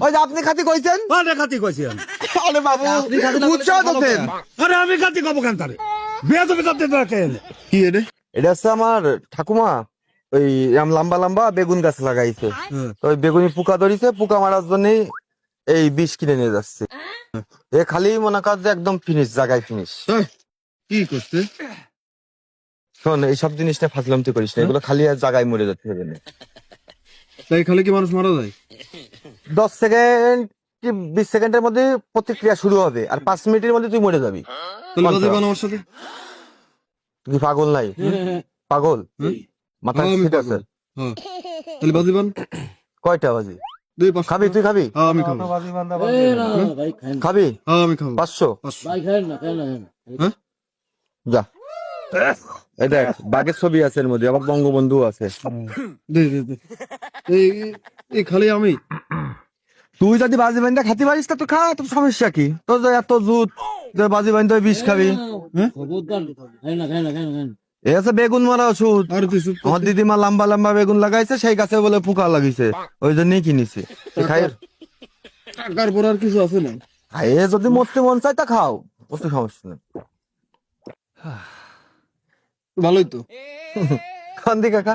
ওই যে আপনি খাতি কইছেন। আরে খাতি কইছি আমি। আরে বাবু উৎসাহ দিতেন। আরে আমি খাতি কব কেন তারে? বিয়া তো করতে তোরা কে এনে? কি রে? এটা হচ্ছে আমার ঠাকুমা ওই এরম লম্বা লম্বা বেগুন গাছ লাগাইছে। তো ওই বেগুনি পোকা ধরিছে, পোকা মারার জন্য এই বিষ কিনে নিয়ে যাচ্ছে। এ খালি মনে কর যে একদম ফিনিশ, জায়গায় ফিনিশ। কি করছে? শোন, এইসব জিনিস না ফাজলামতি করিস না, এগুলো খালি আর জায়গায় মরে যাচ্ছে। তাই খালি কি মানুষ মারা যায়? 10 সেকেন্ড কি 20 সেকেন্ডের মধ্যে প্রতিক্রিয়া শুরু হবে, আর 5 মিনিটের মধ্যে তুই মরে যাবি। তাহলে বাজি বান আমার সাথে। তুই কি পাগল নাই? পাগল মাথা ঠিক আছে? হ্যাঁ তাহলে বাজি বান। কয়টা বাজি? 2-5 খাবি? তুই খাবি? হ্যাঁ আমি খাবো। খাবি? হ্যাঁ আমি খাবো। 500 হ্যাঁ যা। এই দেখ বাঘের ছবি আছে এর মধ্যে, আবার বঙ্গবন্ধু আছে। দে দে দে। এই এই খালি আমি। তুই যদি বাজি বান্ধা খাতে পারিস তা তো খা, তোর সমস্যা কি? তোর যে এত জুত যে বাজি বান্ধা বিষ খাবি। এ আছে বেগুন মারা ওষুধ। আর তুই চুপ কর। আমার দিদিমা লম্বা লম্বা বেগুন লাগাইছে, সেই গাছে বলে পোকা লাগিছে, ওই জন্যই কিনেছি। খাই টাকার পর আর কিছু আছে না। খাই, যদি মরতে মন চাই তা খাও, কোনো সমস্যা নেই। ভালোই তো। কান্দি কাকা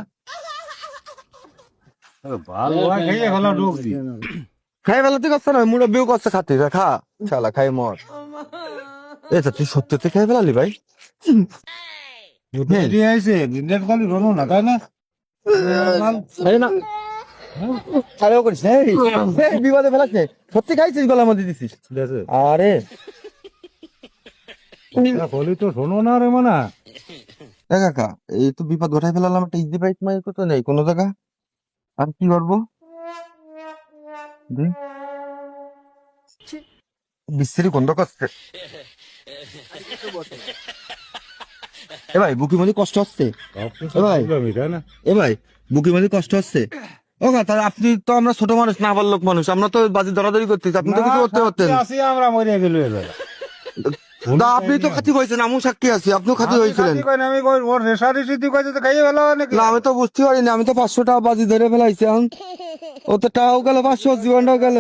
খাই বেলাতে করছে না, মুরব্বিও করছে খাতে, খা শালা খাই মর। এটা তুই সত্যি খাই ফেলালি ভাই? বিবাদে ফেলাচ্ছে, সত্যি খাইছিস গলার মধ্যে দিছিস? আরে তো শোনো না রে মানা। কাকা এই তো বিপদ ঘটাই ফেলালাম, একটা ইজি বাইক মাইক তো নেই কোনো জায়গা, আর কি করবো? বিশ্রী গন্ধ করছে। এ ভাই বুকি মধ্যে কষ্ট হচ্ছে। এ ভাই বুকি মধ্যে কষ্ট হচ্ছে। ও তাহলে আপনি তো, আমরা ছোট মানুষ, না বড় লোক মানুষ, আমরা তো বাজি দরাদরি করতেছি, আপনি তো কিছু করতে পারতেন। আমরা মরে গেল আপনি তো খাতি হয়েছেন, আমিও সাক্ষী আছি, আপনিও খাতি হয়েছিলেন। আমি ওর রেশারি সিদ্ধি কইতে তো খাইয়ে ফেলা নাকি? না আমি তো বুঝতে পারিনি, আমি তো 500 টাকা বাজি ধরে ফেলাইছি। ও তো টাকাও গেল 500, জীবনটাও গেল।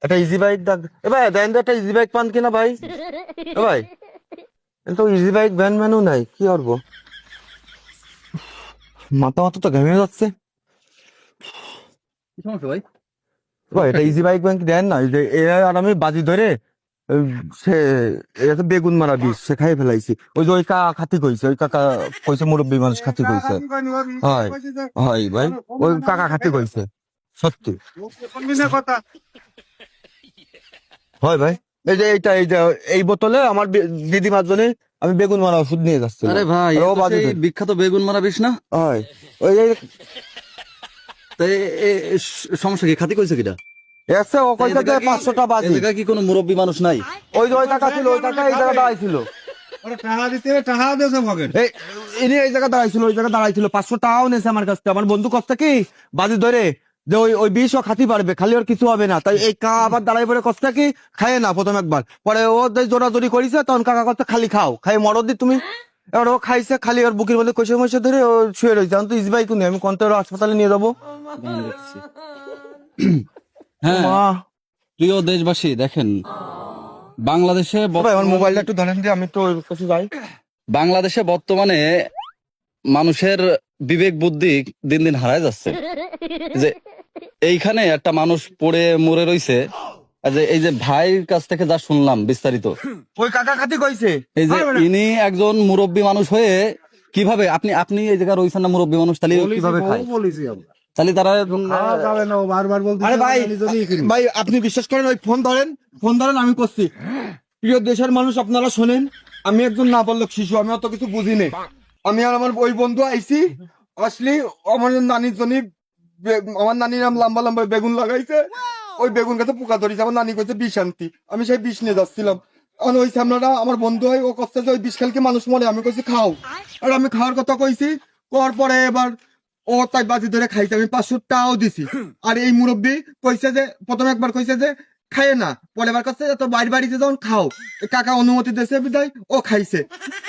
একটা ইজি বাইক ডাক। এ ভাই দেন তো একটা ইজি বাইক পান কিনা ভাই? এ ভাই তো ইজি বাইক ভ্যান ম্যানও নাই, কি করবো? মাথা মাথা তো ঘেমে যাচ্ছে। কি সমস্যা ভাই? ভাই এটা ইজি বাইক ব্যাংক দেন না, যে আর আমি বাজি ধরে সে এটা তো বেগুন মারা বিষ, সে খাই ফেলাইছি। ওই যে ওই কাকা খাতি কইছে, ওই কাকা কইছে মুরব্বী মানুষ খাতি কইছে। হয় হয় ভাই, ওই কাকা খাতি কইছে সত্যি। হয় ভাই, এই যে এইটা, এই যে এই বোতলে আমার দিদিমার জন্য আমি বেগুন মারা ওষুধ নিয়ে যাচ্ছি। আরে ভাই ও বাজি ধরে। বিখ্যাত বেগুন মারা বিষ না? হয় ওই তাই সমস্যা কি? খাতি কইছে কিটা? এসে ও কইছে যে 500 টাকা বাজি। এলাকায় কি কোনো মুরব্বী মানুষ নাই? ওই যে ওই কাকা ছিল, ওই কাকা এই জায়গা দাঁড়াইছিল। টাকা দিতে টাকা দিয়েছে পকেট। এই ইনি এই জায়গা দাঁড়াইছিল, ওই জায়গা দাঁড়াইছিল, 500 টাকাও নেছে আমার কাছ থেকে। আমার বন্ধু কষ্ট কি বাজি ধরে যে ওই ওই বিষও খাতি পারবে, খালি ওর কিছু হবে না। তাই এই কাকা আবার দাঁড়াই পরে কষ্ট কি খায় না প্রথম একবার, পরে ও জোরাজোরি করিছে, তখন কাকা কষ্ট খালি খাও, খাই মরদ দি তুমি। এবার ও খাইছে, খালি ওর বুকের মধ্যে কষে মশে ধরে ও শুয়ে রয়েছে। আমি তো ইসবাই কোন, আমি কোনটা হাসপাতালে নিয়ে যাবো। হ্যাঁ মা প্রিয় দেশবাসী, দেখেন বাংলাদেশে ভাই আমার মোবাইলটা একটু ধরেন যে, আমি তো কাছে যাই। বাংলাদেশে বর্তমানে মানুষের বিবেক বুদ্ধি দিন দিন হারায় যাচ্ছে। যে এইখানে একটা মানুষ পড়ে মরে রইছে, আর যে এই যে ভাইয়ের কাছ থেকে যা শুনলাম বিস্তারিত, ওই কাকা খাতি কইছে এই যে ইনি একজন মুরব্বী মানুষ হয়ে কিভাবে, আপনি আপনি এই জায়গায় রয়েছেন না মুরব্বী মানুষ, তাহলে কিভাবে খায়? তাহলে তারা বারবার বলতে আরে ভাই ভাই আপনি বিশ্বাস করেন, ওই ফোন ধরেন, ফোন ধরেন, আমি করছি। প্রিয় দেশের মানুষ আপনারা শোনেন, আমি একজন না বললো শিশু, আমি অত কিছু বুঝি নেই। আমি আর আমার ওই বন্ধু আইছি, আসলি আমার নানির জন্য আমার নানির নাম লম্বা লম্বা বেগুন লাগাইছে, ওই বেগুন গাছে পোকা ধরেছে, আমার নানি কইছে বিষ আনতি, আমি সেই বিষ নিয়ে যাচ্ছিলাম। ওই সামনাটা আমার বন্ধু হয়, ও কষ্ট যে ওই বিষ খেলকে মানুষ মরে, আমি কইছি খাও, আর আমি খাওয়ার কথা কইছি। করার পরে এবার ও তাই বাজি ধরে খাইছে, আমি 500 টাকাও দিছি। আর এই মুরব্বী কইছে যে, প্রথমে একবার কইছে যে খায় না, পরে বার কাছে তো বাড়িতে যখন খাও, এই কাকা অনুমতি দিয়েছে বিদায় ও খাইছে।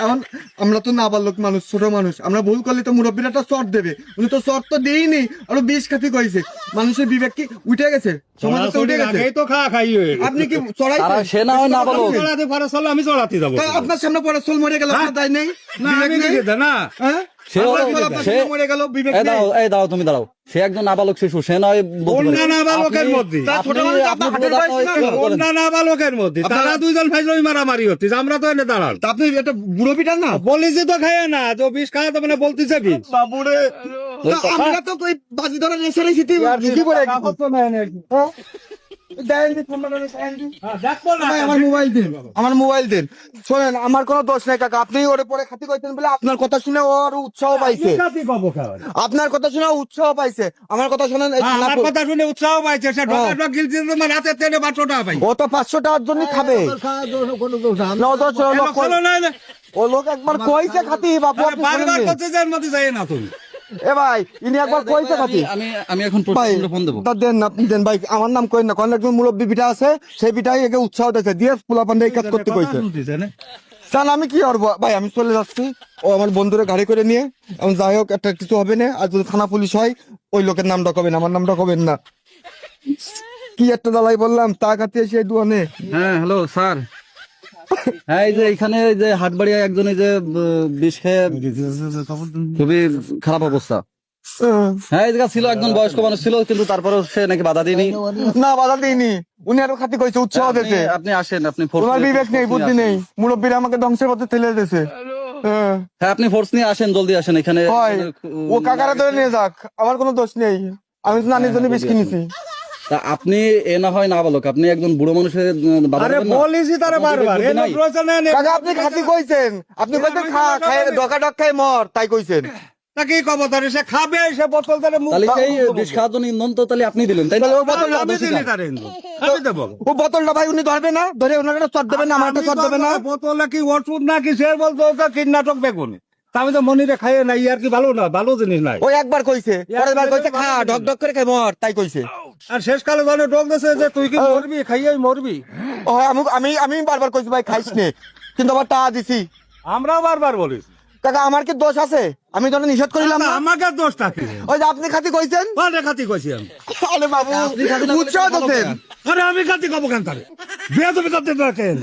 এখন আমরা তো নাবালক মানুষ, ছোট মানুষ, আমরা ভুল করলে তো মুরব্বীরা একটা চট দেবে, উনি তো চট তো দেয়নি, আরো বিষ খাতি কইছে। মানুষের বিবেক কি উঠে গেছে, সমাজে তো উঠে গেছে। আগেই তো খাই হয়ে গেছে। আপনি কি চড়াই তারা সে না হয় না বলো, চড়াতে পারে চলো, আমি চড়াতে যাবো। আপনার সামনে পরে চল মরে গেল, আপনার দায় নেই, না বিবেক আমি নেই? কি দেব না। হ্যাঁ? সে আপনার চল আপনার সে সামনে মরে গেল, বিবেক এই নেই? দাঁড়াও, এই দাঁড়াও, তুমি দাঁড়াও। সে একজন নাবালক শিশু, সে নয় বলতে পারে। অন্য নাবালকের আপনি- মধ্যে। তা ছোট মানুষ তো আপনার হাতের বয়স না? অন্য নাবালকের মধ্যে তারা দুইজন ভাই মারামারি হচ্ছে, আমরা তো এনে দাঁড়ান। তা আপনি একটা বুড়ো পিটার না? বলিছি তো খায় না, তো বিষ খায় তো মানে বলতেছে বিষ। বাবুরে, তা আমরা তো ওই বাজি ধরা নেশারে শীতে ঢুকি পড়ে গেছি। হ্যাঁ? দেন দি, ফোনটা দেন দি। ভাই, আমার মোবাইল দেন, আমার মোবাইল দেন। শোনেন, আমার কোনো দোষ নাই কাকা, আপনি ওরে পরে খাতি কইতেন বলে আপনার কথা শুনে ওর উৎসাহ পাইছে, আপনার কথা শুনে উৎসাহ পাইছে। আমার কথা শুনেন, এই থানা আমার কথা শুনে উৎসাহ পাইছে, সে ঢোকা গিলছে তোমার হাতে তেলে 500 টাকা পাই। ও তো 500 টাকার জন্য খাবে না, ও তো লোক ভালো নয় না। ও লোক একবার কইছে খাতি বাবু, আপনি বারবার শোনেননি? করতে যান মধ্যে যাই না তুমি। এ ভাই, ইনি একবার কইছে খাতি। আমি এখন ভাই প্রচন্ড ফোন দেবো। তা দেন না, আপনি দেন ভাই, আমার নাম কইন না, কোন একজন মুরব্বী পিঠা আছে, সেই পিঠাই একে উৎসাহ দিয়েছে, দিয়ে পোলা পান্ডে এই কাজ করতে কইছে। স্যার আমি কি করবো ভাই, আমি চলে যাচ্ছি, ও আমার বন্ধুরে গাড়ি করে নিয়ে। এখন যাই হোক, একটা কিছু হবে না, আর যদি থানা পুলিশ হয় ওই লোকের নামটা কবেন, আমার নামটা কবেন না। কি একটা দালাই বললাম, তা খাতে এসে দুয়ানে। হ্যাঁ, হ্যালো স্যার। হ্যাঁ, এই যে এখানে এই যে হাটবাড়িয়া একজন এই যে বিষ খেয়ে খুবই খারাপ অবস্থা। হ্যাঁ, এই জায়গা ছিল একজন বয়স্ক মানুষ ছিল, কিন্তু তারপরেও সে নাকি বাধা দিইনি। না বাধা দিইনি, উনি আরো খাতি কইছে, উৎসাহ দিতে। আপনি আসেন, আপনি ফোর্স তোমার বিবেক নেই, বুদ্ধি নেই, মুরব্বীরা আমাকে ধ্বংসের পথে ঠেলে দিয়েছে। হ্যাঁ হ্যাঁ, আপনি ফোর্স নিয়ে আসেন, জলদি আসেন এখানে। হয়, ও কাকারা ধরে নিয়ে যাক, আমার কোনো দোষ নেই, আমি তো নানির জন্য বিষ কিনেছি। তা আপনি এ না হয় নাবালক, আপনি একজন বুড়ো মানুষের বাধা আরে দেবেন না? বলিছি তারা আপনার বারবার বিবেক বুদ্ধি নাই? কাকা আপনি খাতি কইছেন, আপনি কইছেন খায় ডকা ডক খায় মর, তাই কইছেন। তাকে কব তারে, সে খাবে, সে বোতল তারে মুখ তাহলে সেই বিষ খাওয়ার জন্য ইন্ধন তো তাহলে আপনি দিলেন, তাই না? তাহলে ও বোতলটা আমি দিলি তারে আমি দেবো। ও বোতলটা ভাই উনি ধরবে না, ধরে ওনার একটা চট দেবেন না, আমার একটা চট দেবেন না। বোতলে কি ওষুধ নাকি, সে বলতো ওটা কীটনাশক বেগুন। আমি তো মনিরে খাইয়ে নাই, আর কি ভালো না, ভালো জিনিস নাই। ওই একবার কইছে, পরের বার কইছে খা ঢক ঢক করে খায় মর, তাই কইছে। আর শেষকালে ধরে ডোক দিয়েছে যে তুই কি মরবি, খাইয়াই মরবি। ও আমি আমি আমি বারবার কইছি ভাই খাইস নে, কিন্তু আবার টাকা দিছি। আমরাও বারবার বলি, কাকা আমার কি দোষ আছে, আমি তো নিষেধ করিলাম না। আমাকে দোষটা কি? ওই যে আপনি খাতি কইছেন, কোনটা খাতি কইছি আমি? আরে বাবু উৎসাহ দিতেন। আরে আমি খাতি কব কেন তারে? বিয়ে তুমি করতে দেখেন